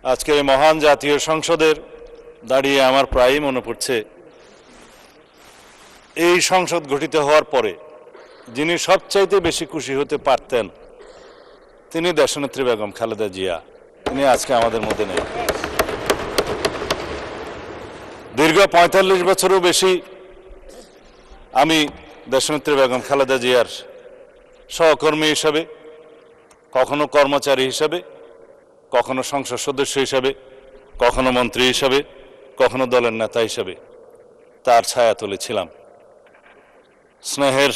আজকের এই মহান জাতীয় সংসদের দাঁড়িয়ে আমার প্রায়ই মনে পড়ছে এই সংসদ গঠিত হওয়ার পরে যিনি সবচাইতে বেশি খুশি হতে পারতেন তিনি দেশনেত্রী বেগম খালেদা জিয়া। তিনি আজকে আমাদের মধ্যে নেই। দীর্ঘ ৪৫ বছরও বেশি আমি দেশনেত্রী বেগম খালেদা জিয়ার সহকর্মী হিসাবে, কখনো কর্মচারী হিসাবে, কখনো সংসদ সদস্য হিসাবে, কখনো মন্ত্রী হিসাবে, কখনো দলের নেতা হিসাবে তার ছায়াতলে ছিলাম, স্নেহের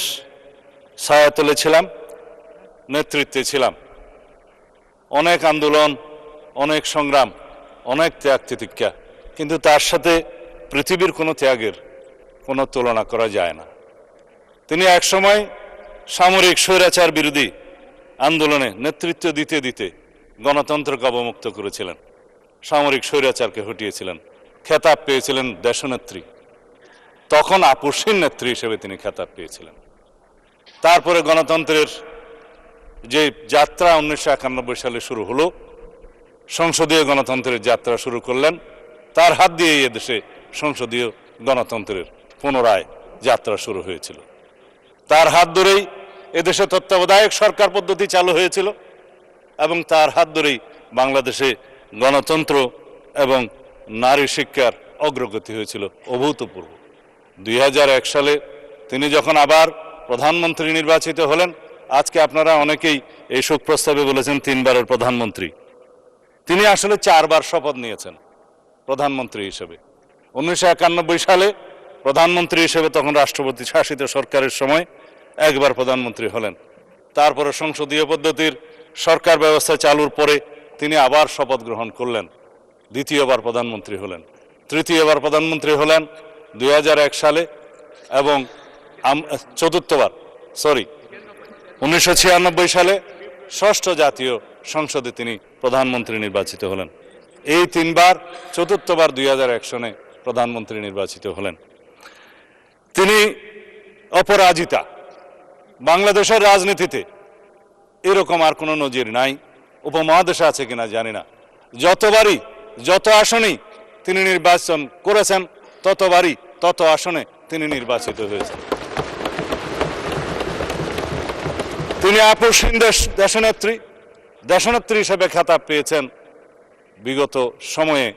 ছায়াতলে ছিলাম, নেতৃত্বে ছিলাম। অনেক আন্দোলন, অনেক সংগ্রাম, অনেক ত্যাগ তিতিক্ষা, কিন্তু তার সাথে পৃথিবীর কোনো ত্যাগের কোনো তুলনা করা যায় না। তিনি একসময় সামরিক স্বৈরাচার বিরোধী আন্দোলনে নেতৃত্ব দিতে দিতে গণতন্ত্রকে অবমুক্ত করেছিলেন, সামরিক স্বৈরাচারকে হটিয়েছিলেন, খেতাব পেয়েছিলেন দেশনেত্রী। তখন আপসহীন নেত্রী হিসেবে তিনি খেতাব পেয়েছিলেন। তারপরে গণতন্ত্রের যে যাত্রা ১৯৯১ সালে শুরু হলো, সংসদীয় গণতন্ত্রের যাত্রা শুরু করলেন। তার হাত দিয়ে এদেশে সংসদীয় গণতন্ত্রের পুনরায় যাত্রা শুরু হয়েছিল। তার হাত ধরেই এদেশে তত্ত্বাবধায়ক সরকার পদ্ধতি চালু হয়েছিল এবং তার হাত ধরেই বাংলাদেশে গণতন্ত্র এবং নারী শিক্ষার অগ্রগতি হয়েছিল অভূতপূর্ব। ২০০১ সালে তিনি যখন আবার প্রধানমন্ত্রী নির্বাচিত হলেন, আজকে আপনারা অনেকেই এই শোক প্রস্তাবে বলেছেন ৩ বারের প্রধানমন্ত্রী। তিনি আসলে ৪ বার শপথ নিয়েছেন প্রধানমন্ত্রী হিসেবে। ১৯৯১ সালে প্রধানমন্ত্রী হিসেবে তখন রাষ্ট্রপতি শাসিত সরকারের সময় একবার প্রধানমন্ত্রী হলেন। তারপরে সংসদীয় পদ্ধতির সরকার ব্যবস্থা চালুর পরে তিনি আবার শপথ গ্রহণ করলেন, দ্বিতীয়বার প্রধানমন্ত্রী হলেন। তৃতীয়বার প্রধানমন্ত্রী হলেন ২০০১ সালে এবং চতুর্থবার ১৯৯৬ সালে ষষ্ঠ জাতীয় সংসদে তিনি প্রধানমন্ত্রী নির্বাচিত হলেন। এই ৩ বার, চতুর্থবার ২০০১ সনে প্রধানমন্ত্রী নির্বাচিত হলেন। তিনি অপরাজিতা। বাংলাদেশের রাজনীতিতে এরকম আর কোনো নজির নাই, উপমহাদেশে আছে কিনা জানি না। যতবারই যত আসনেই তিনি নির্বাচন করেছেন ততবারই তত আসনে তিনি নির্বাচিত হয়েছেন। তিনি আপসহীন দেশনেত্রী হিসেবে খেতাব পেয়েছেন। বিগত সময়ে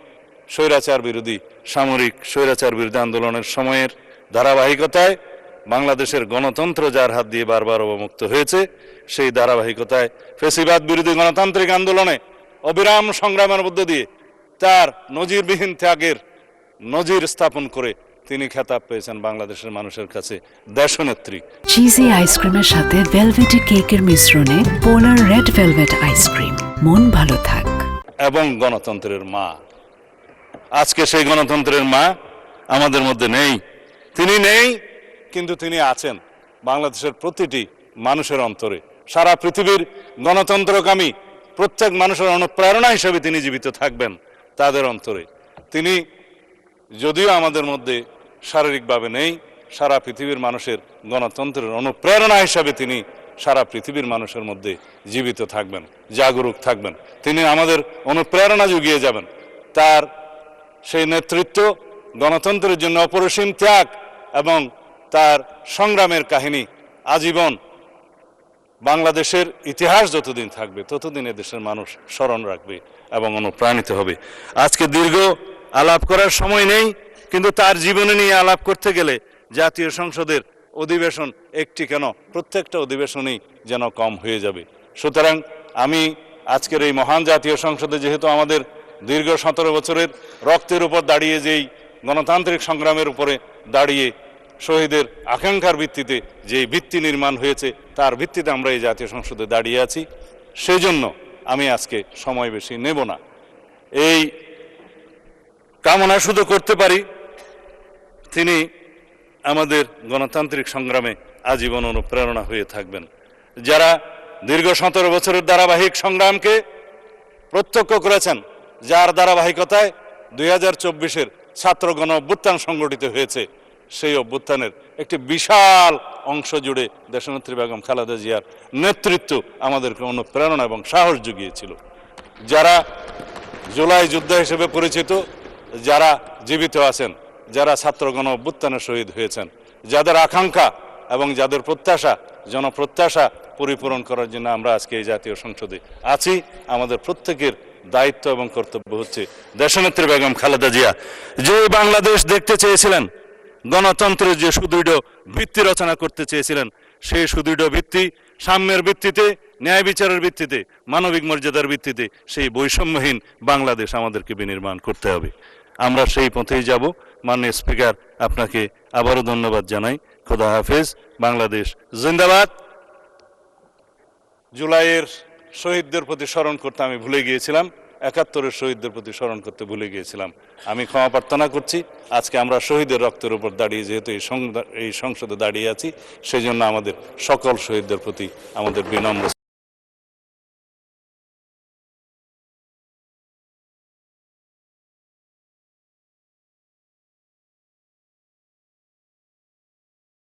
স্বৈরাচার বিরোধী, সামরিক স্বৈরাচার বিরোধী আন্দোলনের সময়ের ধারাবাহিকতায় বাংলাদেশের গণতন্ত্র যার হাত দিয়ে বারবার অবমুক্ত হয়েছে, সেই ধারাবাহিকতায় ফ্যাসিবাদ বিরোধী গণতান্ত্রিক আন্দোলনে অবিরাম সংগ্রামের মধ্য দিয়ে তার নজিরবিহীন ত্যাগের নজির স্থাপন করে তিনি খেতাব পেয়েছেন বাংলাদেশের মানুষের কাছে দেশনেত্রী। চিজি আইসক্রিমের সাথে ভেলভেটি কেকের মিশ্রণে পোলার রেড ভেলভেট আইসক্রিম, মন ভালো থাক। এবং গণতন্ত্রের মা। আজকে সেই গণতন্ত্রের মা আমাদের মধ্যে নেই। তিনি নেই, কিন্তু তিনি আছেন বাংলাদেশের প্রতিটি মানুষের অন্তরে। সারা পৃথিবীর গণতন্ত্রকামী প্রত্যেক মানুষের অনুপ্রেরণা হিসেবে তিনি জীবিত থাকবেন তাদের অন্তরে। তিনি যদিও আমাদের মধ্যে শারীরিকভাবে নেই, সারা পৃথিবীর মানুষের গণতন্ত্রের অনুপ্রেরণা হিসাবে তিনি সারা পৃথিবীর মানুষের মধ্যে জীবিত থাকবেন, জাগরুক থাকবেন। তিনি আমাদের অনুপ্রেরণা জুগিয়ে যাবেন। তার সেই নেতৃত্ব, গণতন্ত্রের জন্য অপরিসীম ত্যাগ এবং তার সংগ্রামের কাহিনী আজীবন বাংলাদেশের ইতিহাস যতদিন থাকবে ততদিন দেশের মানুষ স্মরণ রাখবে এবং অনুপ্রাণিত হবে। আজকে দীর্ঘ আলাপ করার সময় নেই, কিন্তু তার জীবনে নিয়ে আলাপ করতে গেলে জাতীয় সংসদের অধিবেশন একটি কেন, প্রত্যেকটা অধিবেশনই যেন কম হয়ে যাবে। সুতরাং আমি আজকের এই মহান জাতীয় সংসদে, যেহেতু আমাদের দীর্ঘ ১৭ বছরের রক্তের উপর দাঁড়িয়ে, যেই গণতান্ত্রিক সংগ্রামের উপরে দাঁড়িয়ে শহীদের আকাঙ্ক্ষার ভিত্তিতে যে ভিত্তি নির্মাণ হয়েছে, তার ভিত্তিতে আমরা এই জাতীয় সংসদে দাঁড়িয়ে আছি। সেই জন্য আমি আজকে সময় বেশি নেব না। এই কামনা শুধু করতে পারি তিনি আমাদের গণতান্ত্রিক সংগ্রামে আজীবন অনুপ্রেরণা হয়ে থাকবেন। যারা দীর্ঘ ১৭ বছরের ধারাবাহিক সংগ্রামকে প্রত্যক্ষ করেছেন, যার ধারাবাহিকতায় ২০২৪-এর ছাত্র গণ অভ্যুত্থান সংগঠিত হয়েছে, সেই অভ্যুত্থানের একটি বিশাল অংশ জুড়ে দেশনেত্রী বেগম খালেদা জিয়ার নেতৃত্ব আমাদেরকে অনুপ্রেরণা এবং সাহস জুগিয়েছিল। যারা জুলাই যোদ্ধা হিসেবে পরিচিত যারা জীবিত আছেন, যারা ছাত্র গণ অভ্যুত্থানে শহীদ হয়েছেন, যাদের আকাঙ্ক্ষা এবং যাদের প্রত্যাশা, জনপ্রত্যাশা পরিপূরণ করার জন্য আমরা আজকে এই জাতীয় সংসদে আছি। আমাদের প্রত্যেকের দায়িত্ব এবং কর্তব্য হচ্ছে দেশনেত্রী বেগম খালেদা জিয়া যে বাংলাদেশ দেখতে চেয়েছিলেন, গণতন্ত্রের যে সুদৃঢ় ভিত্তি রচনা করতে চেয়েছিলেন, সেই সুদৃঢ় ভিত্তি সাম্যের ভিত্তিতে, ন্যায় বিচারের ভিত্তিতে, মানবিক মর্যাদার ভিত্তিতে সেই বৈষম্যহীন বাংলাদেশ আমাদেরকে বিনির্মাণ করতে হবে। আমরা সেই পথেই যাব। মাননীয় স্পিকার, আপনাকে আবারও ধন্যবাদ জানাই। খোদা হাফেজ। বাংলাদেশ জিন্দাবাদ। জুলাইয়ের শহীদদের প্রতি স্মরণ করতে আমি ভুলে গিয়েছিলাম, ৭১-এর শহীদদের প্রতি স্মরণ করতে ভুলে গিয়েছিলাম। আমি ক্ষমা প্রার্থনা করছি। আজকে আমরা শহীদের রক্তের উপর দাঁড়িয়ে যেহেতু এই সংসদে দাঁড়িয়ে আছি, সেই জন্য আমাদের সকল শহীদদের প্রতি আমাদের বিনম্র